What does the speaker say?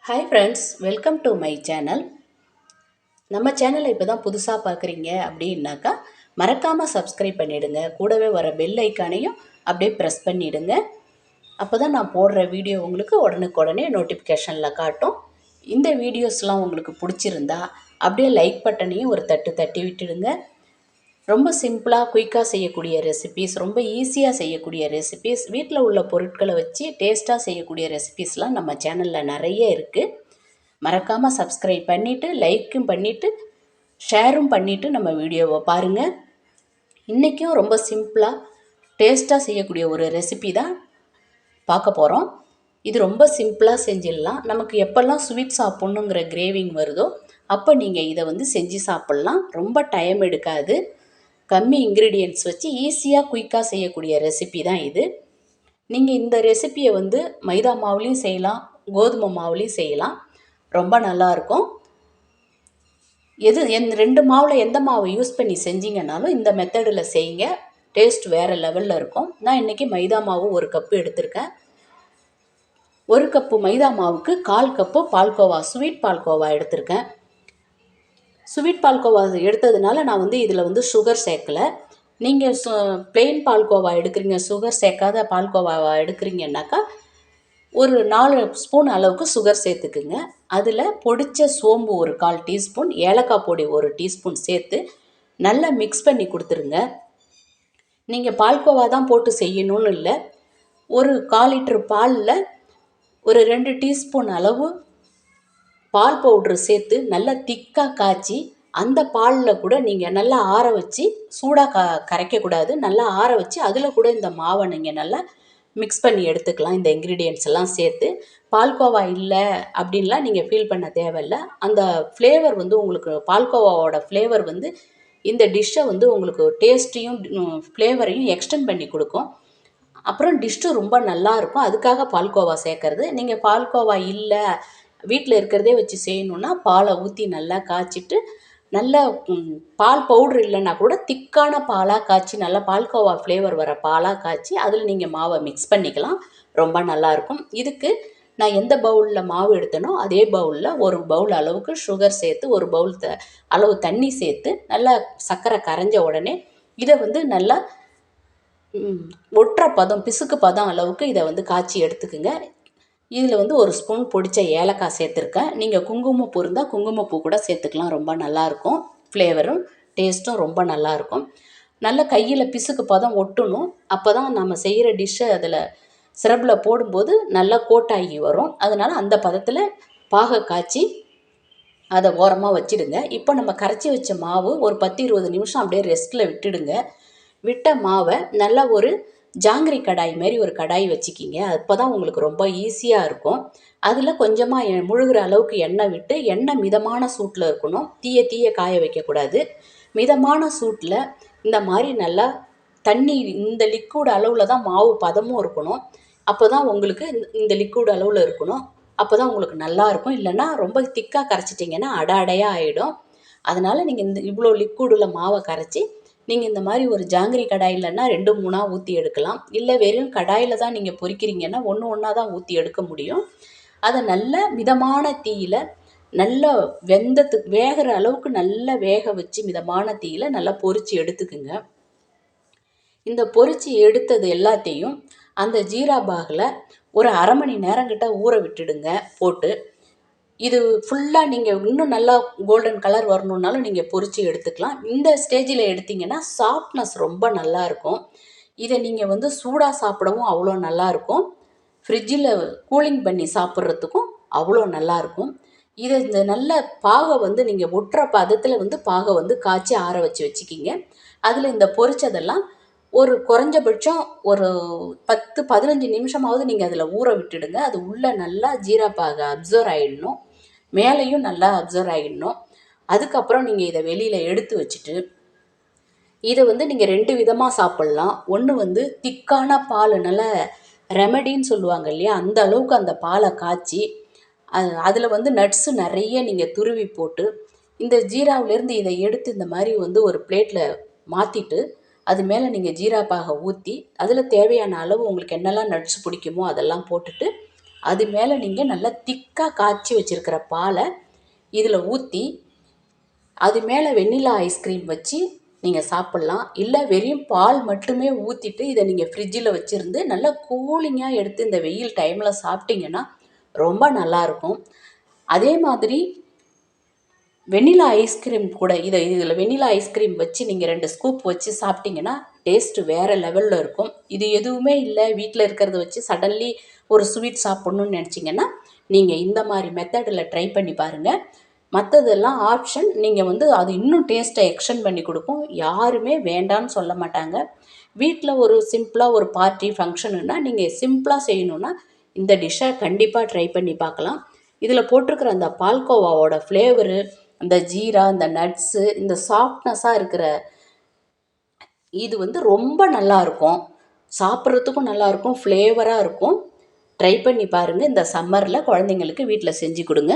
Hi friends, welcome to my channel. நம்ம சேனலை இப்போ தான் புதுசாக பார்க்குறீங்க அப்படின்னாக்கா மறக்காமல் சப்ஸ்கிரைப் பண்ணிவிடுங்க. கூடவே வர பெல் ஐக்கானையும் அப்படியே ப்ரெஸ் பண்ணிவிடுங்க. அப்போ தான் நான் போடுற வீடியோ உங்களுக்கு உடனுக்குடனே நோட்டிஃபிகேஷனில் காட்டும். இந்த வீடியோஸ்லாம் உங்களுக்கு பிடிச்சிருந்தா அப்படியே லைக் பட்டனையும் ஒரு தட்டு தட்டி விட்டுடுங்க. ரொம்ப சிம்பிளாக குயிக்காக செய்யக்கூடிய ரெசிபீஸ், ரொம்ப ஈஸியாக செய்யக்கூடிய ரெசிபீஸ், வீட்டில் உள்ள பொருட்களை வச்சு டேஸ்ட்டாக செய்யக்கூடிய ரெசிபீஸ்லாம் நம்ம சேனலில் நிறைய இருக்குது. மறக்காமல் சப்ஸ்கிரைப் பண்ணிவிட்டு லைக்கும் பண்ணிவிட்டு ஷேரும் பண்ணிவிட்டு நம்ம வீடியோவை பாருங்கள். இன்றைக்கும் ரொம்ப சிம்பிளாக டேஸ்ட்டாக செய்யக்கூடிய ஒரு ரெசிபி தான் பார்க்க போகிறோம். இது ரொம்ப சிம்பிளாக செஞ்சிடலாம். நமக்கு எப்போல்லாம் ஸ்வீட் சாப்பிட்ணுங்கிற கிரேவிங் வருதோ அப்போ நீங்கள் இதை செஞ்சு சாப்பிட்லாம். ரொம்ப டைம் எடுக்காது. கம்மி இன்க்ரீடியன்ட்ஸ் வச்சு ஈஸியாக குயிக்காக செய்யக்கூடிய ரெசிபி தான் இது. நீங்கள் இந்த ரெசிப்பியை மைதா மாவுலேயும் செய்யலாம், கோதுமை மாவுலேயும் செய்யலாம். ரொம்ப நல்லாயிருக்கும். ரெண்டு மாவில் எந்த மாவை யூஸ் பண்ணி செஞ்சீங்கன்னாலும் இந்த மெத்தடில் செய்யுங்க. டேஸ்ட் வேறு லெவலில் இருக்கும். நான் இன்றைக்கி மைதா மாவு 1 கப்பு எடுத்திருக்கேன். 1 கப்பு மைதா மாவுக்கு 1/4 கப்பு பால்கோவா, ஸ்வீட் பால்கோவா எடுத்திருக்கேன். ஸ்வீட் பால்கோவா எடுத்ததுனால நான் இதில் சுகர் சேர்க்கலை. நீங்கள் பிளெயின் பால்கோவா எடுக்கிறீங்க, சுகர் சேர்க்காத பால்கோவாவா எடுக்கிறீங்கன்னாக்கா ஒரு 4 ஸ்பூன் அளவுக்கு சுகர் சேர்த்துக்குங்க. அதில் பொடிச்ச சோம்பு ஒரு 1/4 டீஸ்பூன், ஏலக்காய் பொடி 1 டீஸ்பூன் சேர்த்து நல்லா மிக்ஸ் பண்ணி கொடுத்துருங்க. நீங்கள் பால்கோவா தான் போட்டு செய்யணும்னு இல்லை. ஒரு 1/4 லிட்டர் பாலில் ஒரு 2 டீஸ்பூன் அளவு பால் பவுட்ரு சேர்த்து நல்லா திக்காக காய்ச்சி அந்த பாலில் கூட நீங்கள் நல்லா ஆற வச்சு, சூடாக கரைக்கக்கூடாது, நல்லா ஆற வச்சு அதில் கூட இந்த மாவை நீங்கள் நல்லா மிக்ஸ் பண்ணி எடுத்துக்கலாம். இந்த இன்க்ரீடியன்ட்ஸ் எல்லாம் சேர்த்து பால்கோவா இல்லை அப்படின்லாம் நீங்கள் ஃபீல் பண்ண தேவையில்லை. அந்த ஃப்ளேவர் உங்களுக்கு பால்கோவாவோட ஃப்ளேவர் இந்த டிஷ்ஷை உங்களுக்கு டேஸ்ட்டையும் ஃப்ளேவரையும் எக்ஸ்டெண்ட் பண்ணி கொடுக்கும். அப்புறம் டிஷ்ஷு ரொம்ப நல்லாயிருக்கும். அதுக்காக பால்கோவா சேர்க்கறது. நீங்கள் பால்கோவா இல்லை, வீட்டில் இருக்கிறதே வச்சு செய்யணுன்னா பாலை ஊற்றி நல்லா காய்ச்சிட்டு, நல்ல பால் பவுட்ரு இல்லைன்னா கூட திக்கான பாலாக காய்ச்சி, நல்லா பால்கோவா ஃப்ளேவர் வர பாலாக காய்ச்சி அதில் நீங்கள் மாவை மிக்ஸ் பண்ணிக்கலாம். ரொம்ப நல்லாயிருக்கும். இதுக்கு நான் எந்த பவுலில் மாவு எடுத்தனோ அதே பவுலில் 1 பவுல் அளவுக்கு சுகர் சேர்த்து, 1 பவுல் அளவு தண்ணி சேர்த்து நல்லா சர்க்கரை கரைஞ்ச உடனே இதை நல்லா ஒற்றை பதம், பிசுக்கு பதம் அளவுக்கு இதை காய்ச்சி எடுத்துக்குங்க. இதில் 1 ஸ்பூன் பொடிச்ச ஏலக்காய் சேர்த்துருக்கேன். நீங்கள் குங்குமப்பூ இருந்தால் குங்குமப்பூ கூட சேர்த்துக்கலாம். ரொம்ப நல்லாயிருக்கும். ஃப்ளேவரும் டேஸ்ட்டும் ரொம்ப நல்லாயிருக்கும். நல்லா கையில் பிசுக்கு பதம் ஒட்டணும். அப்போ தான் நம்ம செய்கிற டிஷ்ஷை அதில் சிரப்பில் போடும்போது நல்லா கோட்டாகி வரும். அதனால் அந்த பதத்தில் பாகை காய்ச்சி அதை ஓரமாக வச்சிடுங்க. இப்போ நம்ம கரைச்சி வச்ச மாவு ஒரு 10-20 நிமிஷம் அப்படியே ரெஸ்ட்டில் விட்டுடுங்க. விட்ட மாவை நல்லா ஒரு ஜாங்கிரி கடாய் மாதிரி ஒரு கடாய் வச்சுக்கிங்க. அப்போ தான் உங்களுக்கு ரொம்ப ஈஸியாக இருக்கும். அதில் கொஞ்சமாக முழுகிற அளவுக்கு எண்ணெய் விட்டு, எண்ணெய் மிதமான சூட்டில் இருக்கணும். தீய காய வைக்கக்கூடாது. மிதமான சூட்டில் இந்த மாதிரி நல்லா தண்ணி, இந்த லிக்விட் அளவில் தான் மாவு பதமும் இருக்கணும். அப்போ தான் உங்களுக்கு இந்த லிக்விட் அளவில் இருக்கணும். அப்போ தான் உங்களுக்கு நல்லாயிருக்கும். இல்லைன்னா ரொம்ப திக்காக கரைச்சிட்டிங்கன்னா அடையாக ஆகிடும். அதனால் நீங்கள் இவ்வளோ லிக்விடில் மாவை கரைச்சி நீங்கள் இந்த மாதிரி ஒரு ஜாங்கிரி கடாயிலன்னா 2-3 ஊற்றி எடுக்கலாம். இல்லை வெறும் கடாயில் தான் நீங்கள் பொரிக்கிறீங்கன்னா ஒன்றா தான் ஊற்றி எடுக்க முடியும். அதை நல்ல மிதமான தீயில் நல்லா வேகிற அளவுக்கு நல்லா வேக வச்சு மிதமான தீயில் நல்லா பொரித்து எடுத்துக்குங்க. இந்த பொரித்து எடுத்தது எல்லாத்தையும் அந்த ஜீரா பாகில் ஒரு 1/2 மணி நேரம் கிட்ட ஊற விட்டுடுங்க போட்டு. இது ஃபுல்லாக நீங்கள் இன்னும் நல்லா கோல்டன் கலர் வரணுன்னாலும் நீங்கள் பொரித்து எடுத்துக்கலாம். இந்த ஸ்டேஜில் எடுத்திங்கன்னா சாஃப்ட்னஸ் ரொம்ப நல்லாயிருக்கும். இதை நீங்கள் சூடாக சாப்பிடவும் அவ்வளோ நல்லாயிருக்கும். ஃப்ரிட்ஜில் கூலிங் பண்ணி சாப்பிட்றதுக்கும் அவ்வளோ நல்லாயிருக்கும். இதை இந்த நல்ல பாகை நீங்கள் ஒட்டுற பதத்தில் பாகை காய்ச்சி ஆற வச்சு வச்சுக்கிங்க. அதில் இந்த பொரிச்சதெல்லாம் ஒரு குறைஞ்சபட்சம் ஒரு 10-15 நிமிஷமாவது நீங்கள் அதில் ஊற விட்டுடுங்க. அது உள்ளே நல்லா ஜீரா பாகை அப்சர்வ் ஆகிடணும், மேலேயும் நல்லா அப்சர்வ் ஆகிடணும். அதுக்கப்புறம் நீங்கள் இதை வெளியில் எடுத்து வச்சுட்டு இதை நீங்கள் 2 விதமாக சாப்பிட்லாம். ஒன்று திக்கான பால், நல்ல ரெமடின்னு சொல்லுவாங்க இல்லையா, அந்த அளவுக்கு அந்த பாலை காய்ச்சி அதில் நட்ஸு நிறைய நீங்கள் துருவி போட்டு இந்த ஜீராவிலேருந்து இதை எடுத்து இந்த மாதிரி ஒரு பிளேட்டில் மாற்றிட்டு அது மேலே நீங்கள் ஜீரா பாகை ஊற்றி அதில் தேவையான அளவு உங்களுக்கு என்னெல்லாம் நட்ஸ் பிடிக்குமோ அதெல்லாம் போட்டுட்டு அது மேலே நீங்கள் நல்லா திக்காக காய்ச்சி வச்சுருக்கிற பாலை இதில் ஊற்றி அது மேலே வெண்ணிலா ஐஸ்கிரீம் வச்சு நீங்கள் சாப்பிட்லாம். இல்லை வெறும் பால் மட்டுமே ஊற்றிட்டு இதை நீங்கள் ஃப்ரிட்ஜில் வச்சுருந்து நல்லா கூலிங்காக எடுத்து இந்த வெயில் டைமில் சாப்பிட்டிங்கன்னா ரொம்ப நல்லாயிருக்கும். அதே மாதிரி வெண்ணிலா ஐஸ்கிரீம் கூட இதில் வெண்ணிலா ஐஸ்கிரீம் வச்சு நீங்கள் 2 ஸ்கூப் வச்சு சாப்பிட்டிங்கன்னா டேஸ்ட்டு வேறு லெவலில் இருக்கும். இது எதுவுமே இல்லை, வீட்டில் இருக்கிறத வச்சு சடன்லி ஒரு ஸ்வீட் சாப்பிட்ணுன்னு நினச்சிங்கன்னா நீங்கள் இந்த மாதிரி மெத்தடில் ட்ரை பண்ணி பாருங்கள். மற்றதெல்லாம் ஆப்ஷன். நீங்கள் வந்து அது இன்னும் டேஸ்ட்டை எக்ஸ்டெண்ட் பண்ணி கொடுக்கும். யாருமே வேண்டான்னு சொல்ல மாட்டாங்க. வீட்டில் ஒரு சிம்பிளாக ஒரு பார்ட்டி ஃபங்க்ஷனுன்னா நீங்கள் சிம்பிளாக செய்யணுன்னா இந்த டிஷ்ஷை கண்டிப்பாக ட்ரை பண்ணி பார்க்கலாம். இதில் போட்டிருக்கிற அந்த பால்கோவாவோட ஃப்ளேவரு, அந்த ஜீரா, இந்த நட்ஸு, இந்த சாஃப்ட்னஸாக இருக்கிற இது வந்து ரொம்ப நல்லாயிருக்கும். சாப்பிட்றதுக்கும் நல்லாயிருக்கும், ஃப்ளேவராக இருக்கும். ட்ரை பண்ணி பாருங்கள். இந்த சம்மரில் குழந்தைங்களுக்கு வீட்டில் செஞ்சு கொடுங்க.